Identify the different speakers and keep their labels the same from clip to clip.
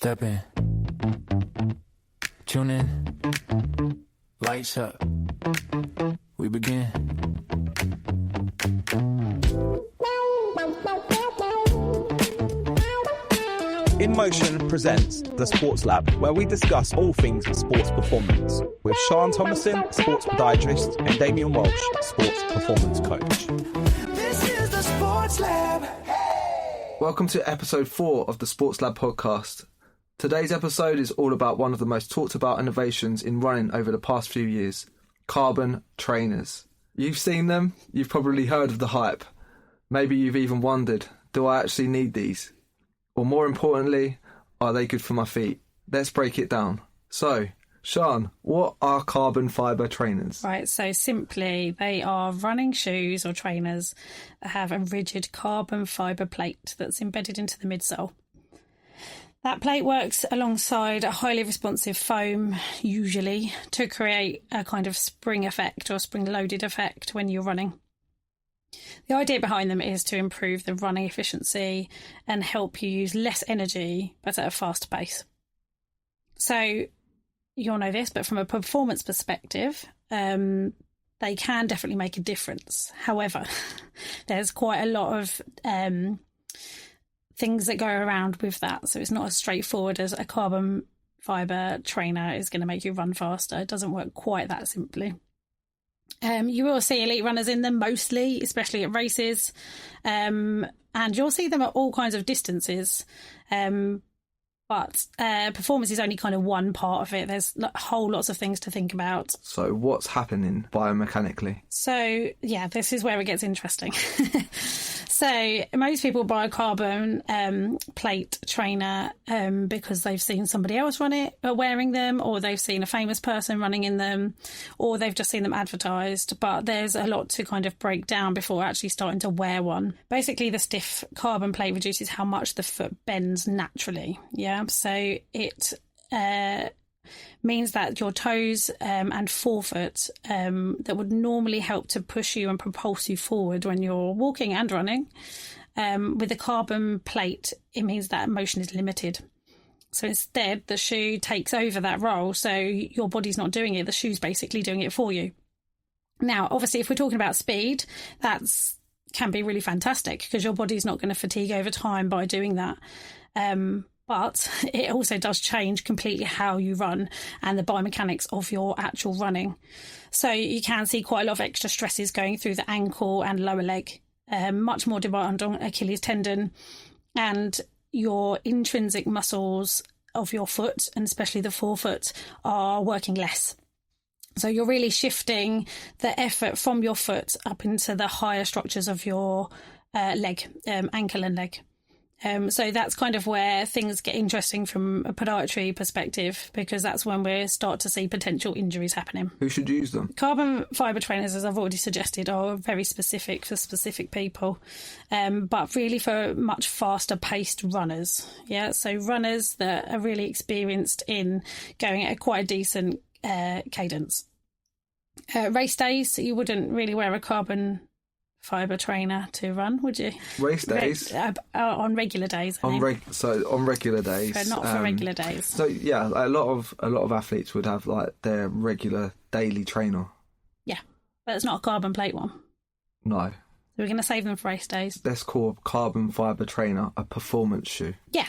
Speaker 1: Step in. Tune in. Lights up. We begin.
Speaker 2: In Motion presents The Sports Lab, where we discuss all things sports performance with Sian Thomason, sports podiatrist, and Damien Walsh, sports performance coach.
Speaker 3: This is the Sports Lab.
Speaker 4: Welcome to episode 4 of the Sports Lab podcast. Today's episode is all about one of the most talked about innovations in running over the past few years, carbon trainers. You've seen them, you've probably heard of the hype. Maybe you've even wondered, do I actually need these? Or more importantly, are they good for my feet? Let's break it down. So, Sian, what are carbon fibre trainers?
Speaker 5: Right, so simply, they are running shoes or trainers that have a rigid carbon fibre plate that's embedded into the midsole. That plate works alongside a highly responsive foam, usually, to create a kind of spring effect or spring-loaded effect when you're running. The idea behind them is to improve the running efficiency and help you use less energy, but at a faster pace. So, you'll know this, but from a performance perspective, they can definitely make a difference. However, there's quite a lot of things that go around with that. So it's not as straightforward as a carbon fibre trainer is going to make you run faster. It doesn't work quite that simply. You will see elite runners in them mostly, especially at races. And you'll see them at all kinds of distances. But performance is only kind of one part of it. There's whole lots of things to think about.
Speaker 4: So what's happening biomechanically? So,
Speaker 5: yeah, this is where it gets interesting. So most people buy a carbon plate trainer because they've seen somebody else wearing them, or they've seen a famous person running in them, or they've just seen them advertised. But there's a lot to kind of break down before actually starting to wear one. Basically, the stiff carbon plate reduces how much the foot bends naturally. Yeah, so it means that your toes and forefoot that would normally help to push you and propulse you forward when you're walking and running, with a carbon plate, it means that motion is limited. So instead, the shoe takes over that role. So your body's not doing it. The shoe's basically doing it for you. Now, obviously, if we're talking about speed, can be really fantastic because your body's not going to fatigue over time by doing that. But it also does change completely how you run and the biomechanics of your actual running. So you can see quite a lot of extra stresses going through the ankle and lower leg, much more demand on Achilles tendon, and your intrinsic muscles of your foot, and especially the forefoot, are working less. So you're really shifting the effort from your foot up into the higher structures of your leg, ankle and leg. So that's kind of where things get interesting from a podiatry perspective, because that's when we start to see potential injuries happening.
Speaker 4: Who should use them? Carbon
Speaker 5: fibre trainers, as I've already suggested, are very specific for specific people, but really for much faster paced runners. Yeah, so runners that are really experienced in going at quite a decent cadence. Race days, you wouldn't really wear a carbon fibre trainer to run, would you?
Speaker 4: Race days?
Speaker 5: On regular days.
Speaker 4: On regular days.
Speaker 5: But not for regular days.
Speaker 4: So yeah, a lot of athletes would have like their regular daily trainer.
Speaker 5: Yeah, but it's not a carbon plate one.
Speaker 4: No. So
Speaker 5: we're going to save them for race days.
Speaker 4: Let's call a carbon fibre trainer a performance shoe.
Speaker 5: Yeah,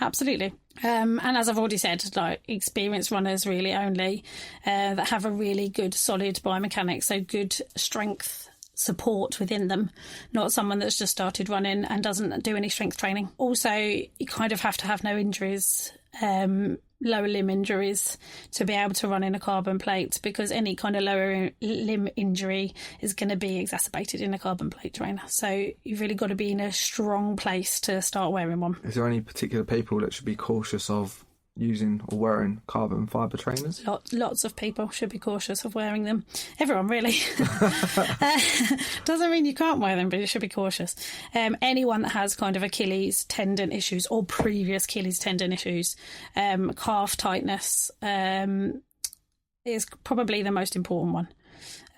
Speaker 5: absolutely. And as I've already said, like experienced runners really only that have a really good solid biomechanics, so good strength support within them, not someone that's just started running and doesn't do any strength training. Also, you kind of have to have no injuries, lower limb injuries, to be able to run in a carbon plate, because any kind of lower limb injury is going to be exacerbated in a carbon plate trainer. So you've really got to be in a strong place to start wearing one.
Speaker 4: Is there any particular people that should be cautious of using or wearing carbon fibre trainers?
Speaker 5: Lots of people should be cautious of wearing them. Everyone, really. Doesn't mean you can't wear them, but you should be cautious. Anyone that has kind of Achilles tendon issues or previous Achilles tendon issues, calf tightness is probably the most important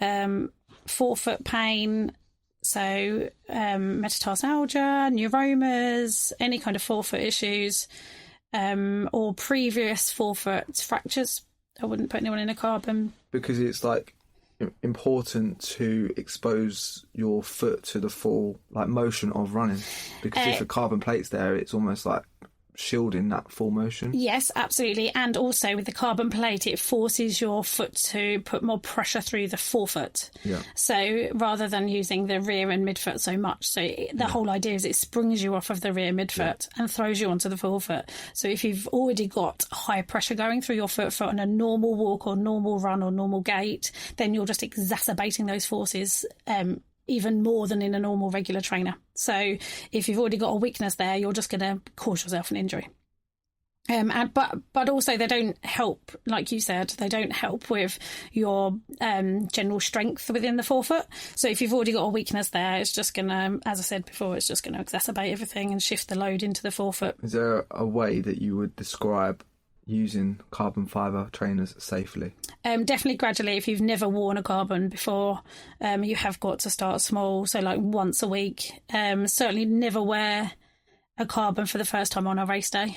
Speaker 5: one. Forefoot pain, so metatarsalgia, neuromas, any kind of forefoot issues, or previous forefoot fractures. I wouldn't put anyone in a carbon.
Speaker 4: Because it's like important to expose your foot to the full like motion of running. Because if the carbon plate's there, it's almost like shielding that full motion.
Speaker 5: Yes, absolutely. And also with the carbon plate, it forces your foot to put more pressure through the forefoot.
Speaker 4: Yeah.
Speaker 5: So rather than using the rear and midfoot so much, so the whole idea is it springs you off of the rear midfoot and throws you onto the forefoot. So if you've already got high pressure going through your foot on a normal walk or normal run or normal gait, then you're just exacerbating those forces even more than in a normal regular trainer. So if you've already got a weakness there, you're just going to cause yourself an injury. But also they don't help, like you said, they don't help with your general strength within the forefoot. So if you've already got a weakness there, it's just going to, as I said before, it's just going to exacerbate everything and shift the load into the forefoot.
Speaker 4: Is there a way that you would describe using carbon fibre trainers safely?
Speaker 5: Definitely gradually. If you've never worn a carbon before, you have got to start small, so like once a week. Certainly never wear a carbon for the first time on a race day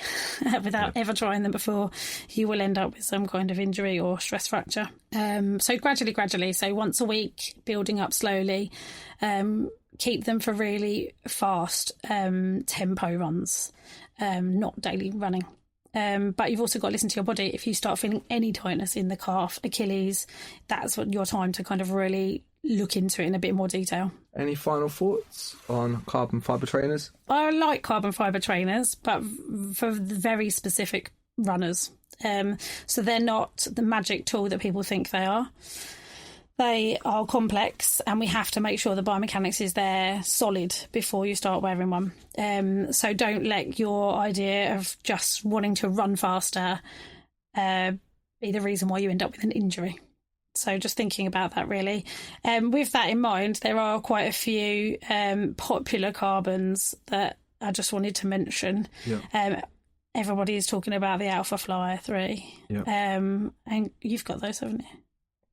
Speaker 5: without ever trying them before. You will end up with some kind of injury or stress fracture. So gradually, so once a week, building up slowly. Keep them for really fast tempo runs, not daily running. But you've also got to listen to your body. If you start feeling any tightness in the calf, Achilles, that's what your time to kind of really look into it in a bit more detail.
Speaker 4: Any final thoughts on carbon fibre trainers?
Speaker 5: I like carbon fibre trainers, but for the very specific runners. So they're not the magic tool that people think they are. They are complex, and we have to make sure the biomechanics is there solid before you start wearing one. So don't let your idea of just wanting to run faster be the reason why you end up with an injury. So just thinking about that, really. With that in mind, there are quite a few popular carbons that I just wanted to mention. Yeah. Everybody is talking about the Alpha Fly 3. Yeah. And you've got those, haven't you?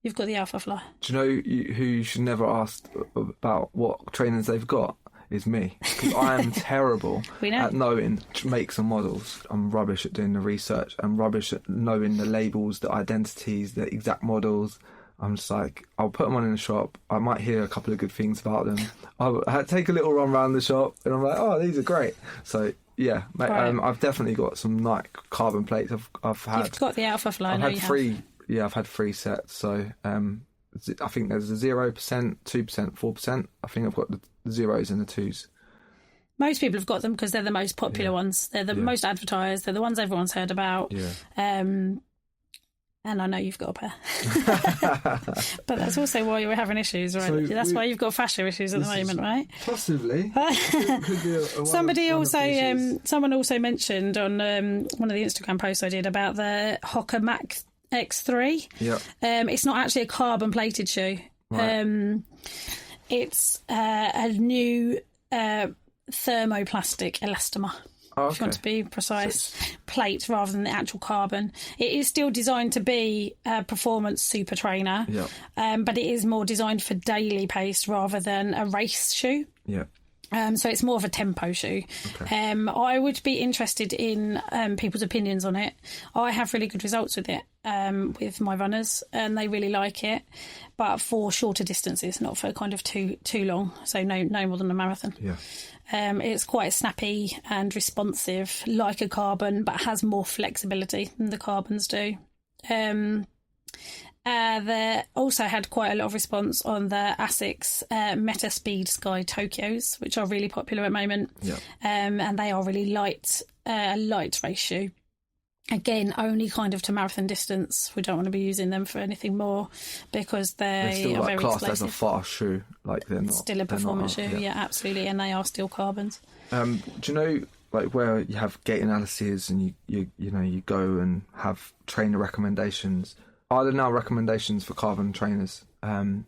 Speaker 5: You've got the Alpha Fly. Do you
Speaker 4: know who you should never ask about what trainers they've got? Is me. Because I am terrible at knowing makes and models. I'm rubbish at doing the research. I'm rubbish at knowing the labels, the identities, the exact models. I'm just like, I'll put them on in the shop. I might hear a couple of good things about them. I'll take a little run around the shop and I'm like, oh, these are great. So, yeah, mate, right. I've definitely got some Nike carbon plates. I've had.
Speaker 5: You've got the Alpha Fly.
Speaker 4: I've had three. Yeah, I've had 3 sets. So I think there's a 0%, 2%, 4%. I think I've got the zeros and the 2s.
Speaker 5: Most people have got them because they're the most popular ones. They're the most advertised. They're the ones everyone's heard about. Yeah. And I know you've got a pair. But that's also why you were having issues, right? So that's why you've got fascia issues at the moment, right?
Speaker 4: Possibly. Could be
Speaker 5: someone also mentioned on one of the Instagram posts I did about the Hoka Mach X3. Yeah. It's not actually a carbon plated shoe. Right. It's a new thermoplastic elastomer. Oh, okay. If you want to be precise, plate rather than the actual carbon. It is still designed to be a performance super trainer, but it is more designed for daily pace rather than a race shoe. Yeah. So it's more of a tempo shoe. Okay. I would be interested in people's opinions on it. I have really good results with it with my runners, and they really like it, but for shorter distances, not for kind of too long. So no more than a marathon. Yeah. It's quite snappy and responsive, like a carbon, but has more flexibility than the carbons do. They also had quite a lot of response on the ASICS Meta Speed Sky Tokyos, which are really popular at the moment. Yeah. And they are really light race shoe. Again, only kind of to marathon distance. We don't want to be using them for anything more because they're still very
Speaker 4: classed
Speaker 5: explosive.
Speaker 4: as a fast shoe, like they're not
Speaker 5: still a performance shoe. Yeah, absolutely, and they are still carbons.
Speaker 4: Do you know, like where you have gait analyses and you go and have trainer recommendations? Are there now recommendations for carbon trainers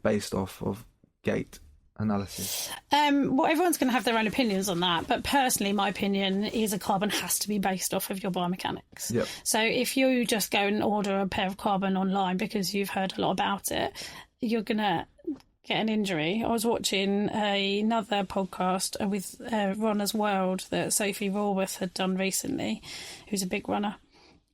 Speaker 4: based off of gait analysis?
Speaker 5: Well, everyone's going to have their own opinions on that, but personally my opinion is a carbon has to be based off of your biomechanics. Yep. So if you just go and order a pair of carbon online because you've heard a lot about it, you're going to get an injury, I was watching another podcast with Runner's World that Sophie Rawworth had done recently, who's a big runner,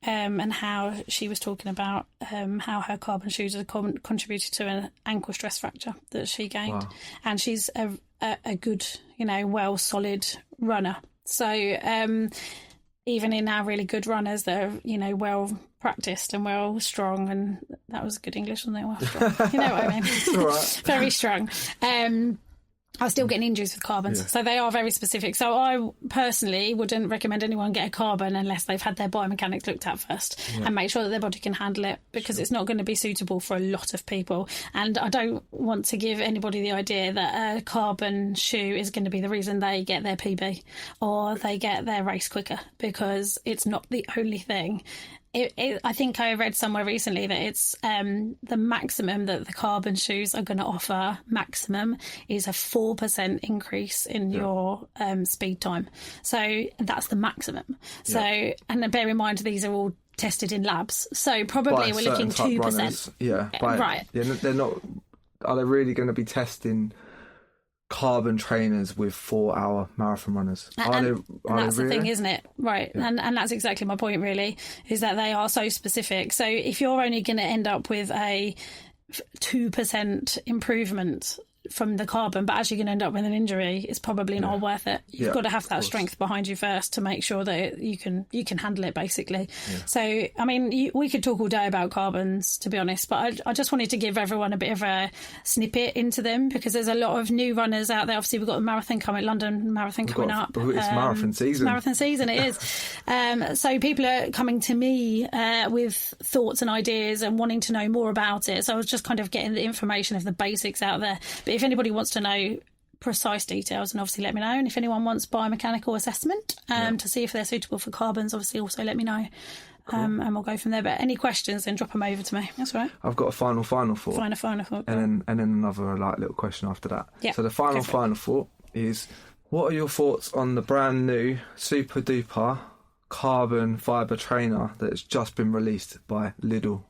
Speaker 5: and how she was talking about how her carbon shoes have contributed to an ankle stress fracture that she gained. Wow. And she's a good, well, solid runner. So even in our really good runners that are, well practiced and well strong, and that was good English, wasn't it? Well strong. You know what I mean?
Speaker 4: It's all right.
Speaker 5: Very strong. I was still getting injuries with carbons. Yeah. So they are very specific. So I personally wouldn't recommend anyone get a carbon unless they've had their biomechanics looked at first and make sure that their body can handle it, because it's not going to be suitable for a lot of people. And I don't want to give anybody the idea that a carbon shoe is going to be the reason they get their PB or they get their race quicker, because it's not the only thing. I think I read somewhere recently that it's the maximum that the carbon shoes are going to offer maximum is a 4% increase in your speed time. So that's the maximum. So, and bear in mind, these are all tested in labs. So probably we're looking 2%.
Speaker 4: Right. Yeah, they're not. Are they really going to be testing carbon trainers with 4-hour marathon runners?
Speaker 5: And that's the thing, isn't it? Right. Yeah. And that's exactly my point, really, is that they are so specific. So if you're only going to end up with a 2% improvement from the carbon, but actually going to end up with an injury, it's probably not worth it. You've got to have that strength behind you first to make sure that you can handle it, basically. So I mean, we could talk all day about carbons, to be honest, but I just wanted to give everyone a bit of a snippet into them, because there's a lot of new runners out there. Obviously we've got the marathon coming, London Marathon coming up.
Speaker 4: It's marathon season.
Speaker 5: Marathon season, it is. So people are coming to me with thoughts and ideas and wanting to know more about it. So I was just kind of getting the information of the basics out there. But if anybody wants to know precise details, and obviously let me know. And if anyone wants biomechanical assessment to see if they're suitable for carbons, obviously also let me know. Cool. And we'll go from there. But any questions, then drop them over to me. That's all right.
Speaker 4: I've got a final thought.
Speaker 5: Final thought.
Speaker 4: And then another little question after that.
Speaker 5: Yeah.
Speaker 4: So the final thought is, what are your thoughts on the brand new super duper carbon fibre trainer that's just been released by Lidl?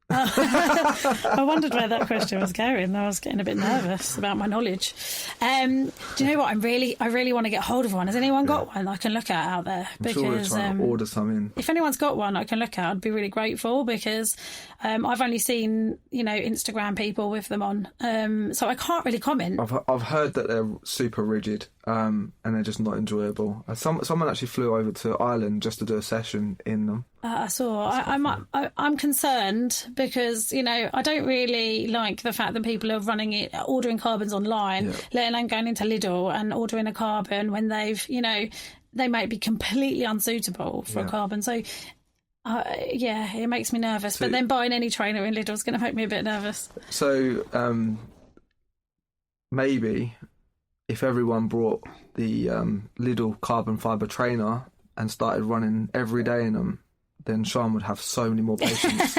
Speaker 5: I wondered where that question was going. I was getting a bit nervous about my knowledge. Do you know what? I really want to get hold of one. Has anyone got one I can look at out there?
Speaker 4: I'm sure we're trying to order some in.
Speaker 5: If anyone's got one I can look at, I'd be really grateful, because I've only seen Instagram people with them on, so I can't really comment.
Speaker 4: I've heard that they're super rigid, and they're just not enjoyable. Someone actually flew over to Ireland just to do a session in them.
Speaker 5: I saw. I'm concerned, because I don't really like the fact that people are ordering carbons online, let alone going into Lidl and ordering a carbon when they've they might be completely unsuitable for a carbon. So it makes me nervous. But then buying any trainer in Lidl is going to make me a bit nervous.
Speaker 4: So maybe if everyone brought the Lidl carbon fibre trainer and started running every day in them, then Sian would have so many more patients.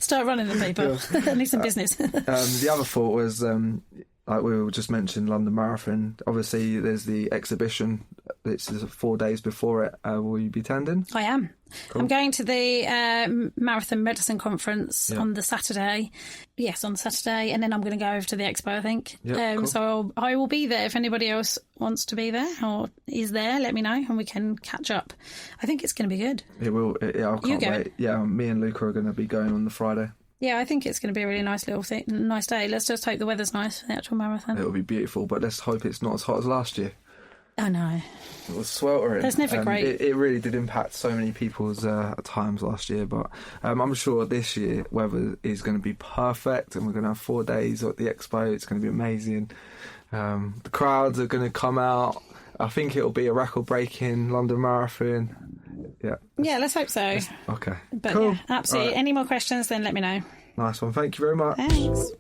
Speaker 5: Start running them, people. I need some business.
Speaker 4: The other thought was, like we just mentioned, London Marathon. Obviously, there's the exhibition. It's 4 days before it. Will you be attending?
Speaker 5: I am. Cool. I'm going to the Marathon Medicine Conference on the Saturday. Yes, on the Saturday. And then I'm going to go over to the expo, I think. Cool. So I will be there. If anybody else wants to be there or is there, let me know and we can catch up. I think it's going to be good.
Speaker 4: It will. I can't wait. Yeah, me and Luca are going to be going on the Friday.
Speaker 5: Yeah, I think it's going to be a really nice nice day. Let's just hope the weather's nice for the actual marathon.
Speaker 4: It'll be beautiful, but let's hope it's not as hot as last year.
Speaker 5: Oh, no.
Speaker 4: It was sweltering.
Speaker 5: That's never great.
Speaker 4: It really did impact so many people's times last year, but I'm sure this year weather is going to be perfect, and we're going to have 4 days at the expo. It's going to be amazing. The crowds are going to come out. I think it'll be a record-breaking London Marathon.
Speaker 5: Yeah, let's hope so.
Speaker 4: Okay.
Speaker 5: But
Speaker 4: cool.
Speaker 5: Yeah, absolutely. Right. Any more questions, then let me know.
Speaker 4: Nice one. Thank you very much.
Speaker 5: Thanks.